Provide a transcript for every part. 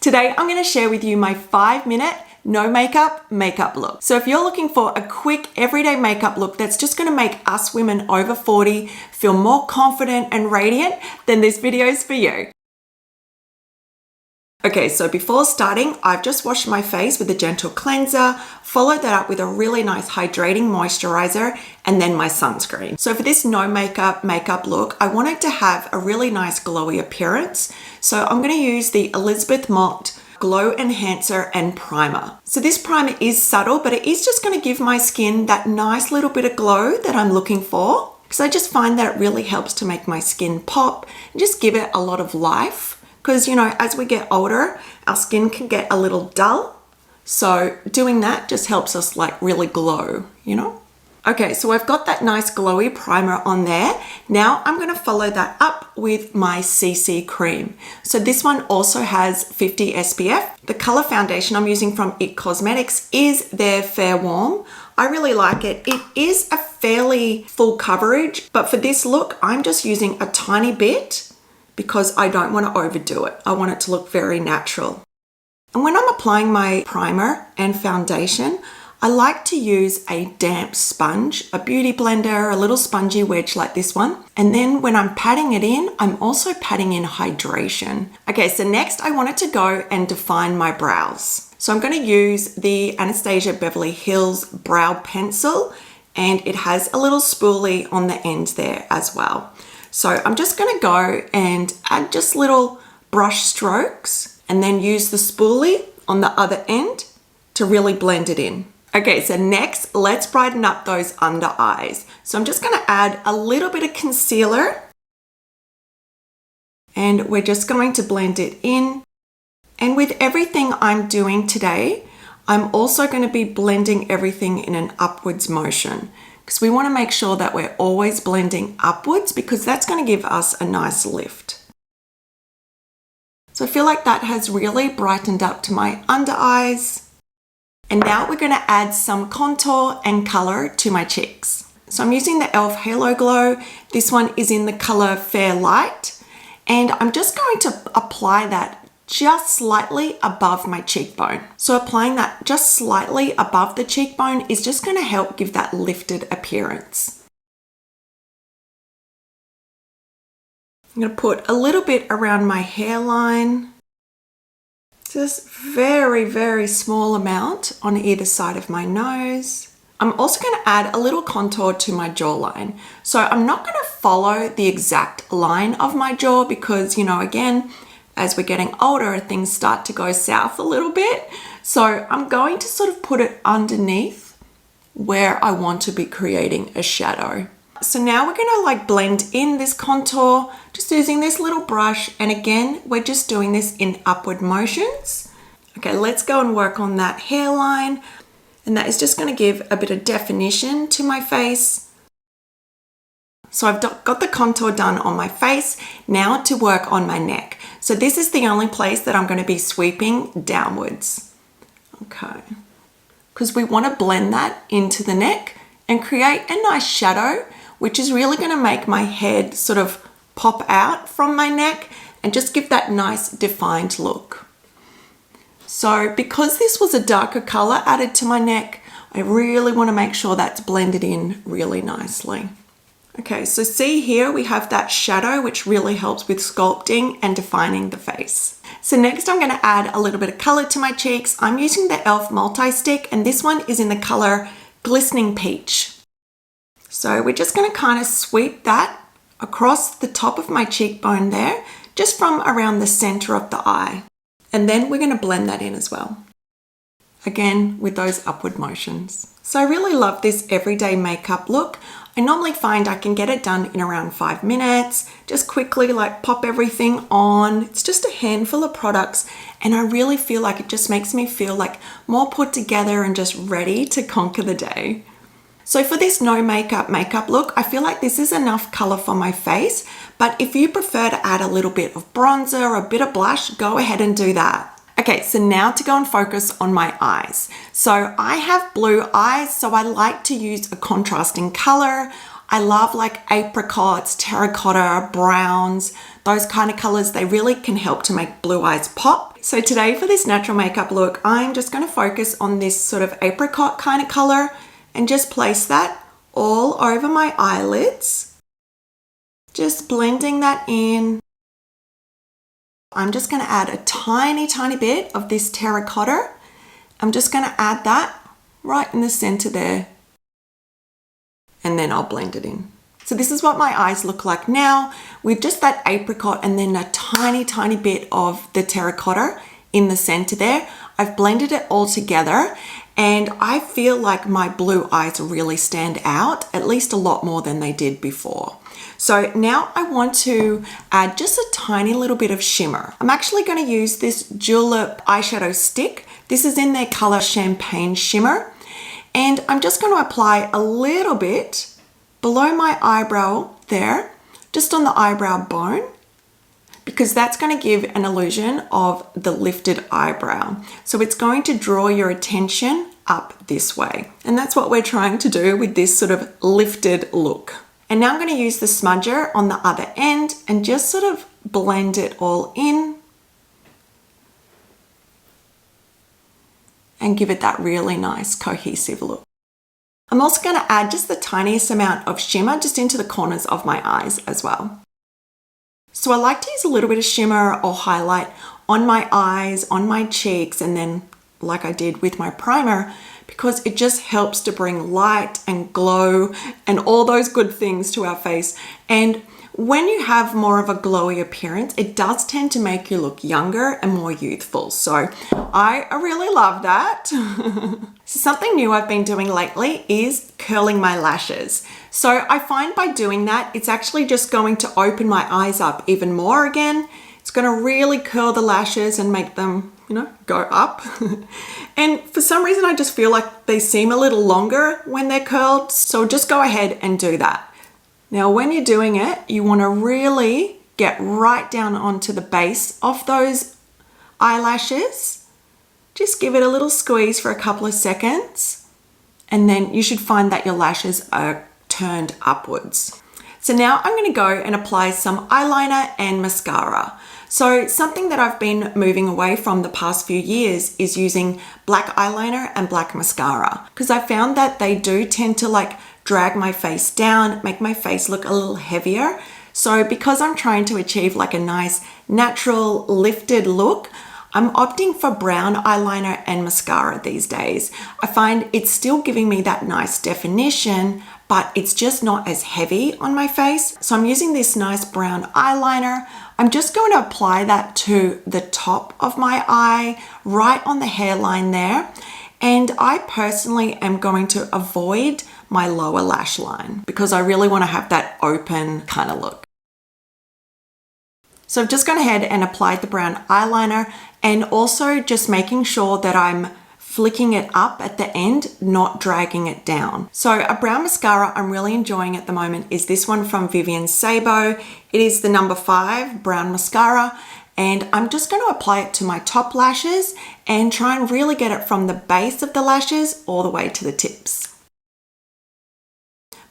Today, I'm going to share with you my 5-minute no makeup look. So if you're looking for a quick everyday makeup look that's just going to make us women over 40 feel more confident and radiant, then this video is for you. Okay, so before starting, I've just washed my face with a gentle cleanser, followed that up with a really nice hydrating moisturizer, and then my sunscreen. So for this no makeup look, I wanted to have a really nice glowy appearance. So I'm going to use the Elizabeth Mott Glow Enhancer and Primer. So this primer is subtle, but it is just going to give my skin that nice little bit of glow that I'm looking for. Because I just find that it really helps to make my skin pop and just give it a lot of life. Because, you know, as we get older, our skin can get a little dull. So doing that just helps us like really glow, you know? Okay, so I've got that nice glowy primer on there. Now I'm going to follow that up with my CC cream. So this one also has 50 SPF. The color foundation I'm using from IT Cosmetics is their Fair Warm. I really like it. It is a fairly full coverage, but for this look, I'm just using a tiny bit because I don't want to overdo it. I want it to look very natural. And when I'm applying my primer and foundation, I like to use a damp sponge, a beauty blender, a little spongy wedge like this one. And then when I'm patting it in, I'm also patting in hydration. Okay, so next I wanted to go and define my brows. So I'm going to use the Anastasia Beverly Hills Brow Pencil, and it has a little spoolie on the end there as well. So I'm just going to go and add just little brush strokes and then use the spoolie on the other end to really blend it in. Okay, so next, let's brighten up those under eyes. So I'm just going to add a little bit of concealer and we're just going to blend it in. And with everything I'm doing today, I'm also going to be blending everything in an upwards motion, because we want to make sure that we're always blending upwards because that's going to give us a nice lift. So I feel like that has really brightened up to my under eyes. And now we're going to add some contour and color to my cheeks. So I'm using the e.l.f. Halo Glow. This one is in the color Fair Light. And I'm just going to apply that just slightly above my cheekbone. So applying that just slightly above the cheekbone is just going to help give that lifted appearance. I'm going to put a little bit around my hairline. Just very, very small amount on either side of my nose. I'm also going to add a little contour to my jawline. So I'm not going to follow the exact line of my jaw because, you know, again, as we're getting older, things start to go south a little bit. So I'm going to sort of put it underneath where I want to be creating a shadow. So now we're going to like blend in this contour, just using this little brush. And again, we're just doing this in upward motions. Okay, let's go and work on that hairline. And that is just going to give a bit of definition to my face. So I've got the contour done on my face. Now to work on my neck. So this is the only place that I'm going to be sweeping downwards. Okay. Because we want to blend that into the neck and create a nice shadow, which is really going to make my head sort of pop out from my neck and just give that nice defined look. So because this was a darker color added to my neck, I really want to make sure that's blended in really nicely. Okay, so see here we have that shadow which really helps with sculpting and defining the face. So next I'm going to add a little bit of color to my cheeks. I'm using the e.l.f. multi-stick and this one is in the color Glistening Peach. So we're just going to kind of sweep that across the top of my cheekbone there, just from around the center of the eye. And then we're going to blend that in as well. Again, with those upward motions. So I really love this everyday makeup look. I normally find I can get it done in around 5 minutes, just quickly like pop everything on. It's just a handful of products and I really feel like it just makes me feel like more put together and just ready to conquer the day. So for this no makeup look, I feel like this is enough color for my face, but if you prefer to add a little bit of bronzer or a bit of blush, go ahead and do that. Okay, so now to go and focus on my eyes. So I have blue eyes, so I like to use a contrasting color. I love like apricots, terracotta, browns, those kind of colors. They really can help to make blue eyes pop. So today for this natural makeup look, I'm just going to focus on this sort of apricot kind of color and just place that all over my eyelids. Just blending that in. I'm just going to add a tiny bit of this terracotta. I'm just going to add that right in the center there. And then I'll blend it in. So this is what my eyes look like now with just that apricot and then a tiny bit of the terracotta in the center there. I've blended it all together and I feel like my blue eyes really stand out, at least a lot more than they did before. So now I want to add just a tiny little bit of shimmer. I'm actually going to use this Julep eyeshadow stick. This is in their color Champagne Shimmer. And I'm just going to apply a little bit below my eyebrow there, just on the eyebrow bone, because that's going to give an illusion of the lifted eyebrow. So it's going to draw your attention up this way. And that's what we're trying to do with this sort of lifted look. And now I'm going to use the smudger on the other end and just sort of blend it all in and give it that really nice cohesive look. I'm also going to add just the tiniest amount of shimmer just into the corners of my eyes as well. So I like to use a little bit of shimmer or highlight on my eyes, on my cheeks, and then like I did with my primer, because it just helps to bring light and glow and all those good things to our face. And when you have more of a glowy appearance, it does tend to make you look younger and more youthful. So I really love that. So something new I've been doing lately is curling my lashes. So I find by doing that, it's actually just going to open my eyes up even more again. It's going to really curl the lashes and make them, you know, go up. And for some reason, I just feel like they seem a little longer when they're curled. So just go ahead and do that. Now, when you're doing it, you want to really get right down onto the base of those eyelashes. Just give it a little squeeze for a couple of seconds, and then you should find that your lashes are turned upwards. So now I'm going to go and apply some eyeliner and mascara. So something that I've been moving away from the past few years is using black eyeliner and black mascara, because I found that they do tend to like drag my face down, make my face look a little heavier. So because I'm trying to achieve like a nice natural lifted look, I'm opting for brown eyeliner and mascara these days. I find it's still giving me that nice definition, but it's just not as heavy on my face. So I'm using this nice brown eyeliner. I'm just going to apply that to the top of my eye, right on the hairline there. And I personally am going to avoid my lower lash line because I really want to have that open kind of look. So I've just gone ahead and applied the brown eyeliner, and also just making sure that I'm flicking it up at the end, not dragging it down. So a brown mascara I'm really enjoying at the moment is this one from Vivienne Sabo. It is the number 5 brown mascara, and I'm just going to apply it to my top lashes and try and really get it from the base of the lashes all the way to the tips.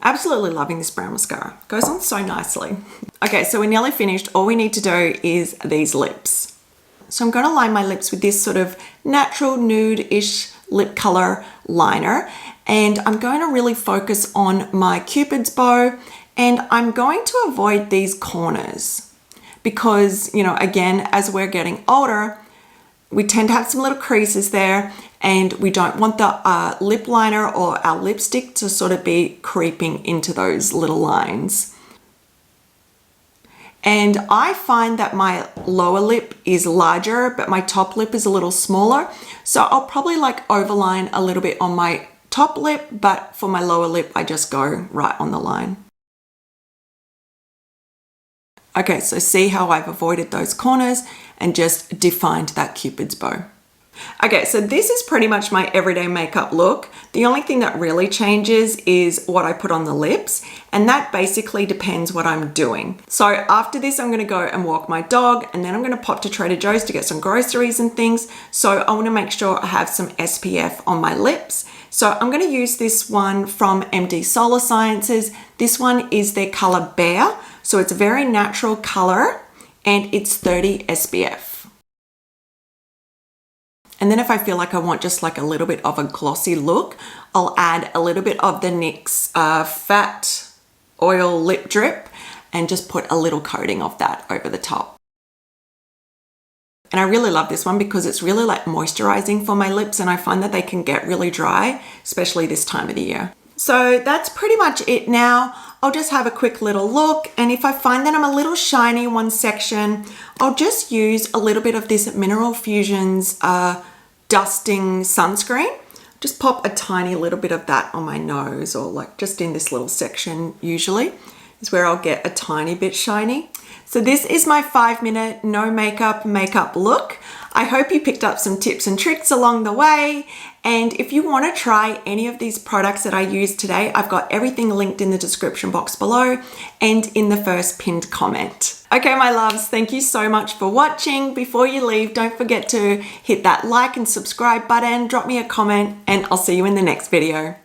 Absolutely loving this brown mascara. Goes on so nicely. Okay, so we're nearly finished. All we need to do is these lips. So I'm going to line my lips with this sort of natural nude-ish lip color liner, and I'm going to really focus on my Cupid's bow, and I'm going to avoid these corners because, you know, again, as we're getting older, we tend to have some little creases there, and we don't want the lip liner or our lipstick to sort of be creeping into those little lines. And I find that my lower lip is larger, but my top lip is a little smaller. So I'll probably like overline a little bit on my top lip, but for my lower lip, I just go right on the line. Okay, so see how I've avoided those corners and just defined that Cupid's bow. Okay, so this is pretty much my everyday makeup look. The only thing that really changes is what I put on the lips, and that basically depends what I'm doing. So after this, I'm gonna go and walk my dog, and then I'm gonna pop to Trader Joe's to get some groceries and things. So I wanna make sure I have some SPF on my lips. So I'm gonna use this one from MD Solar Sciences. This one is their color Bare. So it's a very natural color, and it's 30 SPF. And then if I feel like I want just like a little bit of a glossy look, I'll add a little bit of the NYX Fat Oil Lip Drip and just put a little coating of that over the top. And I really love this one because it's really like moisturizing for my lips, and I find that they can get really dry, especially this time of the year. So that's pretty much it now. I'll just have a quick little look, and if I find that I'm a little shiny in one section, I'll just use a little bit of this Mineral Fusions dusting sunscreen. Just pop a tiny little bit of that on my nose, or like just in this little section usually is where I'll get a tiny bit shiny. So this is my 5-minute no makeup look. I hope you picked up some tips and tricks along the way. And if you want to try any of these products that I used today, I've got everything linked in the description box below and in the first pinned comment. Okay, my loves, thank you so much for watching. Before you leave, don't forget to hit that like and subscribe button, drop me a comment, and I'll see you in the next video.